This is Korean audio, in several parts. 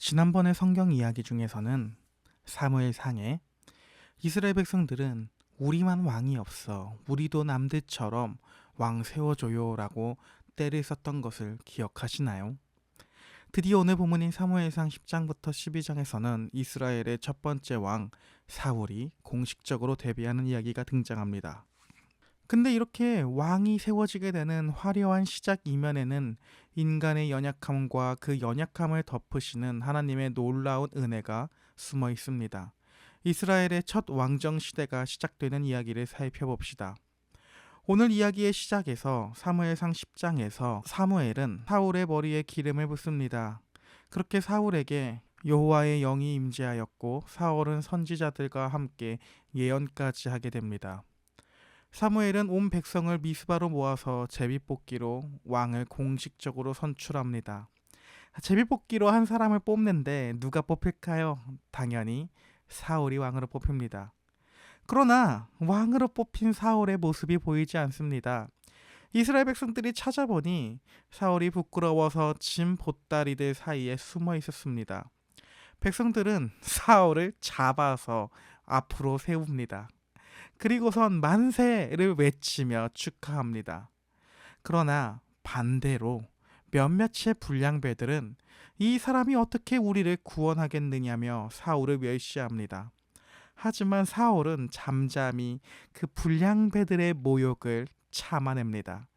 지난번의 성경 이야기 중에서는 사무엘상에 이스라엘 백성들은 우리만 왕이 없어, 우리도 남들처럼 왕 세워줘요 라고 때를 썼던 것을 기억하시나요? 드디어 오늘 본문인 사무엘상 10장부터 12장에서는 이스라엘의 첫 번째 왕 사울이 공식적으로 데뷔하는 이야기가 등장합니다. 근데 이렇게 왕이 세워지게 되는 화려한 시작 이면에는 인간의 연약함과 그 연약함을 덮으시는 하나님의 놀라운 은혜가 숨어 있습니다. 이스라엘의 첫 왕정 시대가 시작되는 이야기를 살펴봅시다. 오늘 이야기의 시작에서 사무엘상 10장에서 사무엘은 사울의 머리에 기름을 붓습니다. 그렇게 사울에게 여호와의 영이 임재하였고 사울은 선지자들과 함께 예언까지 하게 됩니다. 사무엘은 온 백성을 미스바로 모아서 제비뽑기로 왕을 공식적으로 선출합니다. 제비뽑기로 한 사람을 뽑는데 누가 뽑힐까요? 당연히 사울이 왕으로 뽑힙니다. 그러나 왕으로 뽑힌 사울의 모습이 보이지 않습니다. 이스라엘 백성들이 찾아보니 사울이 부끄러워서 짐 보따리들 사이에 숨어 있었습니다. 백성들은 사울을 잡아서 앞으로 세웁니다. 그리고선 만세를 외치며 축하합니다. 그러나 반대로 몇몇의 불량배들은 이 사람이 어떻게 우리를 구원하겠느냐며 사울을 멸시합니다. 하지만 사울은 잠잠히 그 불량배들의 모욕을 참아냅니다.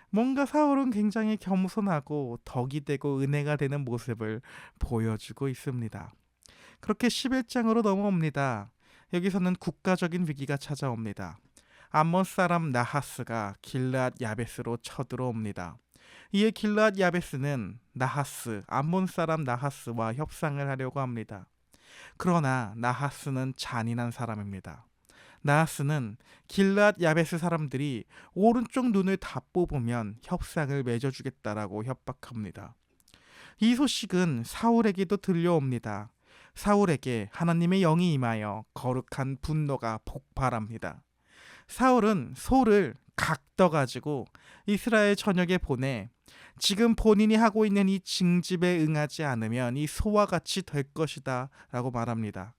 뭔가 사울은 굉장히 겸손하고 덕이 되고 은혜가 되는 모습을 보여주고 있습니다. 그렇게 11장으로 넘어옵니다. 여기서는 국가적인 위기가 찾아옵니다. 암몬 사람 나하스가 길르앗 야베스로 쳐들어옵니다. 이에 길르앗 야베스는 암몬 사람 나하스와 협상을 하려고 합니다. 그러나 나하스는 잔인한 사람입니다. 나하스는 길르앗 야베스 사람들이 오른쪽 눈을 다 뽑으면 협상을 맺어주겠다라고 협박합니다. 이 소식은 사울에게도 들려옵니다. 사울에게 하나님의 영이 임하여 거룩한 분노가 폭발합니다. 사울은 소를 각떠가지고 이스라엘 전역에 보내 지금 본인이 하고 있는 이 징집에 응하지 않으면 이 소와 같이 될 것이다 라고 말합니다.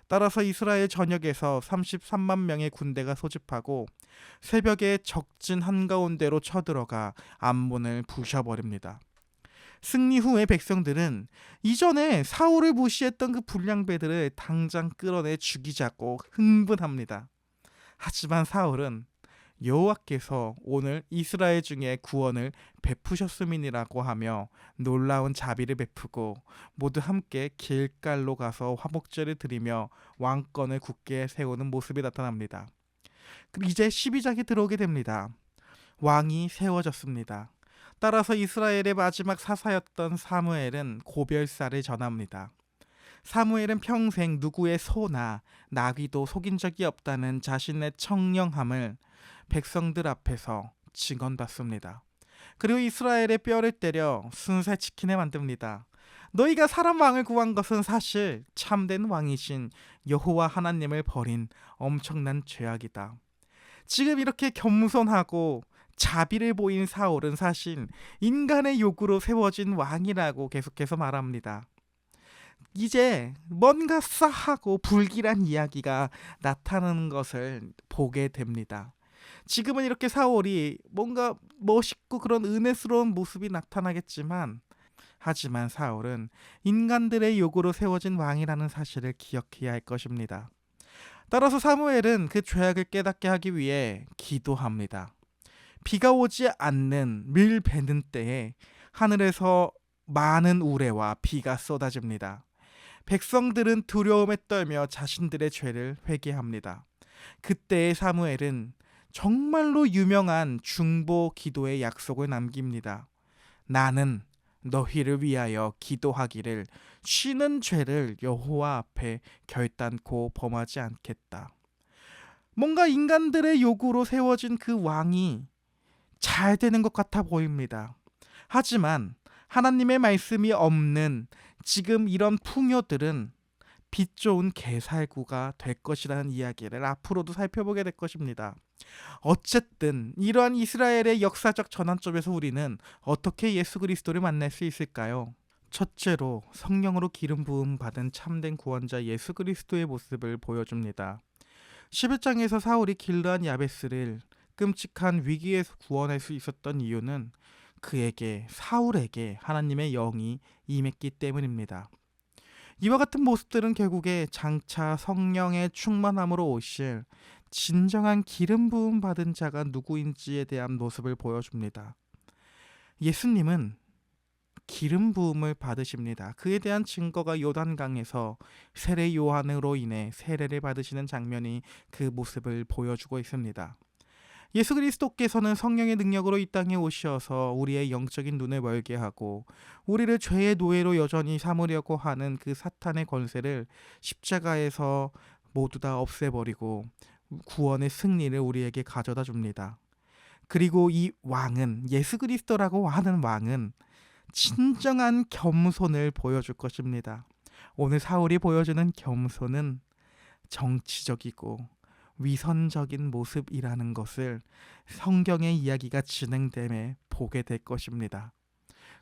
따라서 이스라엘 전역에서 33만 명의 군대가 소집하고 새벽에 적진 한가운데로 쳐들어가 암몬을 부셔버립니다. 승리 후에 백성들은 이전에 사울을 무시했던 그 불량배들을 당장 끌어내 죽이자고 흥분합니다. 하지만 사울은 여호와께서 오늘 이스라엘 중에 구원을 베푸셨음이니라고 하며 놀라운 자비를 베푸고 모두 함께 길갈로 가서 화목제를 드리며 왕권을 굳게 세우는 모습이 나타납니다. 이제 12장이 들어오게 됩니다. 왕이 세워졌습니다. 따라서 이스라엘의 마지막 사사였던 사무엘은 고별사를 전합니다. 사무엘은 평생 누구의 소나 나귀도 속인 적이 없다는 자신의 청령함을 백성들 앞에서 증언받습니다. 그리고 이스라엘의 뼈를 때려 순살 치킨에 만듭니다. 너희가 사람 왕을 구한 것은 사실 참된 왕이신 여호와 하나님을 버린 엄청난 죄악이다. 지금 이렇게 겸손하고 자비를 보인 사울은 사실 인간의 요구로 세워진 왕이라고 계속해서 말합니다. 이제 뭔가 싸하고 불길한 이야기가 나타나는 것을 보게 됩니다. 지금은 이렇게 사울이 뭔가 멋있고 그런 은혜스러운 모습이 나타나겠지만 하지만 사울은 인간들의 요구로 세워진 왕이라는 사실을 기억해야 할 것입니다. 따라서 사무엘은 그 죄악을 깨닫게 하기 위해 기도합니다. 비가 오지 않는 밀 베는 때에 하늘에서 많은 우레와 비가 쏟아집니다. 백성들은 두려움에 떨며 자신들의 죄를 회개합니다. 그때의 사무엘은 정말로 유명한 중보 기도의 약속을 남깁니다. 나는 너희를 위하여 기도하기를 쉬는 죄를 여호와 앞에 결단코 범하지 않겠다. 뭔가 인간들의 요구로 세워진 그 왕이 잘 되는 것 같아 보입니다. 하지만 하나님의 말씀이 없는 지금 이런 풍요들은 빛 좋은 개살구가 될 것이라는 이야기를 앞으로도 살펴보게 될 것입니다. 어쨌든 이러한 이스라엘의 역사적 전환점에서 우리는 어떻게 예수 그리스도를 만날 수 있을까요? 첫째로 성령으로 기름 부음 받은 참된 구원자 예수 그리스도의 모습을 보여줍니다. 11장에서 사울이 길르한 야베스를 끔찍한 위기에서 구원할 수 있었던 이유는 사울에게 하나님의 영이 임했기 때문입니다. 이와 같은 모습들은 결국에 장차 성령의 충만함으로 오실 진정한 기름 부음 받은 자가 누구인지에 대한 모습을 보여줍니다. 예수님은 기름 부음을 받으십니다. 그에 대한 증거가 요단강에서 세례 요한으로 인해 세례를 받으시는 장면이 그 모습을 보여주고 있습니다. 예수 그리스도께서는 성령의 능력으로 이 땅에 오셔서 우리의 영적인 눈을 멀게 하고 우리를 죄의 노예로 여전히 삼으려고 하는 그 사탄의 권세를 십자가에서 모두 다 없애버리고 구원의 승리를 우리에게 가져다 줍니다. 그리고 이 왕은, 예수 그리스도라고 하는 왕은 진정한 겸손을 보여줄 것입니다. 오늘 사울이 보여주는 겸손은 정치적이고 위선적인 모습이라는 것을 성경의 이야기가 진행됨에 보게 될 것입니다.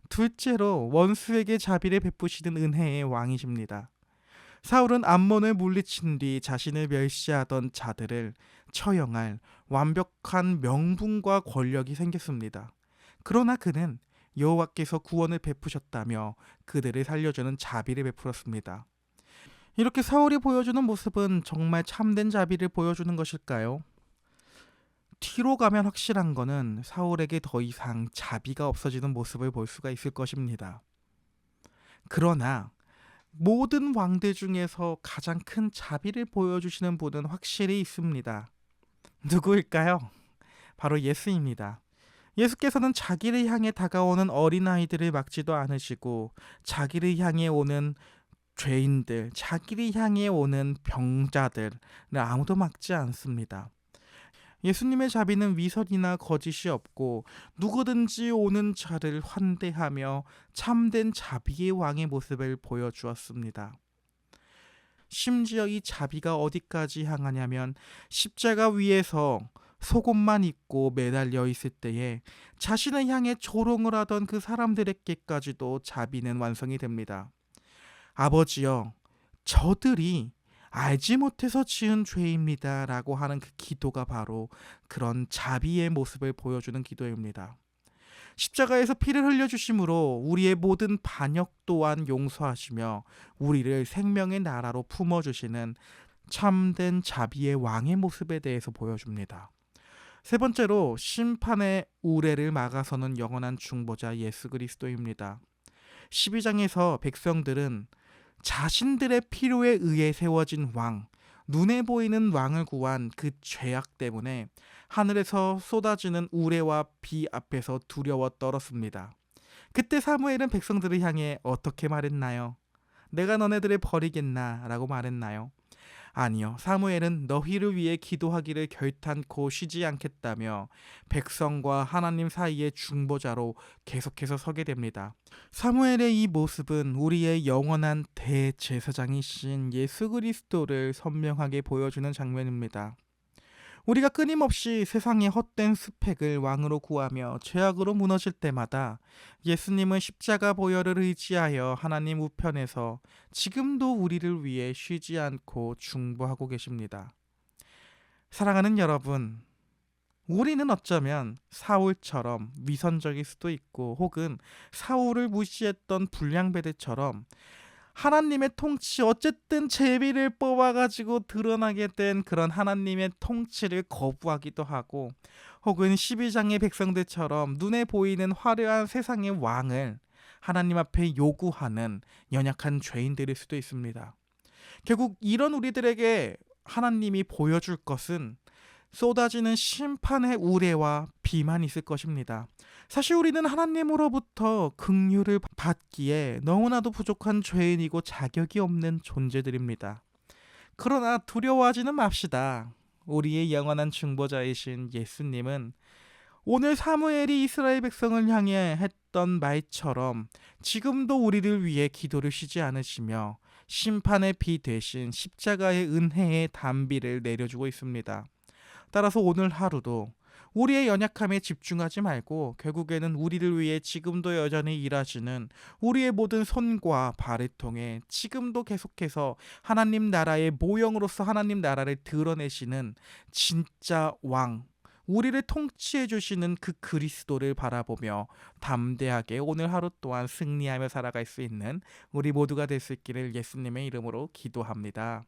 둘째로 원수에게 자비를 베푸시는 은혜의 왕이십니다. 사울은 암몬을 물리친 뒤 자신을 멸시하던 자들을 처형할 완벽한 명분과 권력이 생겼습니다. 그러나 그는 여호와께서 구원을 베푸셨다며 그들을 살려주는 자비를 베풀었습니다. 이렇게 사울이 보여주는 모습은 정말 참된 자비를 보여주는 것일까요? 뒤로 가면 확실한 거는 사울에게 더 이상 자비가 없어지는 모습을 볼 수가 있을 것입니다. 그러나 모든 왕들 중에서 가장 큰 자비를 보여주시는 분은 확실히 있습니다. 누구일까요? 바로 예수입니다. 예수께서는 자기를 향해 다가오는 어린아이들을 막지도 않으시고 자기를 향해 오는 죄인들, 자기를 향해 오는 병자들을 아무도 막지 않습니다. 예수님의 자비는 위선이나 거짓이 없고 누구든지 오는 자를 환대하며 참된 자비의 왕의 모습을 보여주었습니다. 심지어 이 자비가 어디까지 향하냐면 십자가 위에서 속옷만 입고 매달려 있을 때에 자신을 향해 조롱을 하던 그 사람들에게까지도 자비는 완성이 됩니다. 아버지여, 저들이 알지 못해서 지은 죄입니다 라고 하는 그 기도가 바로 그런 자비의 모습을 보여주는 기도입니다. 십자가에서 피를 흘려주심으로 우리의 모든 반역 또한 용서하시며 우리를 생명의 나라로 품어주시는 참된 자비의 왕의 모습에 대해서 보여줍니다. 세 번째로 심판의 우레를 막아서는 영원한 중보자 예수 그리스도입니다. 12장에서 백성들은 자신들의 필요에 의해 세워진 왕, 눈에 보이는 왕을 구한 그 죄악 때문에 하늘에서 쏟아지는 우레와 비 앞에서 두려워 떨었습니다. 그때 사무엘은 백성들을 향해 어떻게 말했나요? 내가 너네들을 버리겠나? 라고 말했나요? 아니요. 사무엘은 너희를 위해 기도하기를 결탄코 쉬지 않겠다며 백성과 하나님 사이의 중보자로 계속해서 서게 됩니다. 사무엘의 이 모습은 우리의 영원한 대제사장이신 예수 그리스도를 선명하게 보여주는 장면입니다. 우리가 끊임없이 세상의 헛된 스펙을 왕으로 구하며 죄악으로 무너질 때마다 예수님은 십자가 보혈을 의지하여 하나님 우편에서 지금도 우리를 위해 쉬지 않고 중보하고 계십니다. 사랑하는 여러분, 우리는 어쩌면 사울처럼 위선적일 수도 있고 혹은 사울을 무시했던 불량배들처럼 하나님의 통치, 어쨌든 제비를 뽑아가지고 드러나게 된 그런 하나님의 통치를 거부하기도 하고 혹은 12장의 백성들처럼 눈에 보이는 화려한 세상의 왕을 하나님 앞에 요구하는 연약한 죄인들일 수도 있습니다. 결국 이런 우리들에게 하나님이 보여줄 것은 쏟아지는 심판의 우레와 비만 있을 것입니다. 사실 우리는 하나님으로부터 긍휼을 받기에 너무나도 부족한 죄인이고 자격이 없는 존재들입니다. 그러나 두려워하지는 맙시다. 우리의 영원한 중보자이신 예수님은 오늘 사무엘이 이스라엘 백성을 향해 했던 말처럼 지금도 우리를 위해 기도를 쉬지 않으시며 심판의 비 대신 십자가의 은혜의 단비를 내려주고 있습니다. 따라서 오늘 하루도 우리의 연약함에 집중하지 말고 결국에는 우리를 위해 지금도 여전히 일하시는 우리의 모든 손과 발을 통해 지금도 계속해서 하나님 나라의 모형으로서 하나님 나라를 드러내시는 진짜 왕, 우리를 통치해 주시는 그 그리스도를 바라보며 담대하게 오늘 하루 또한 승리하며 살아갈 수 있는 우리 모두가 될 수 있기를 예수님의 이름으로 기도합니다.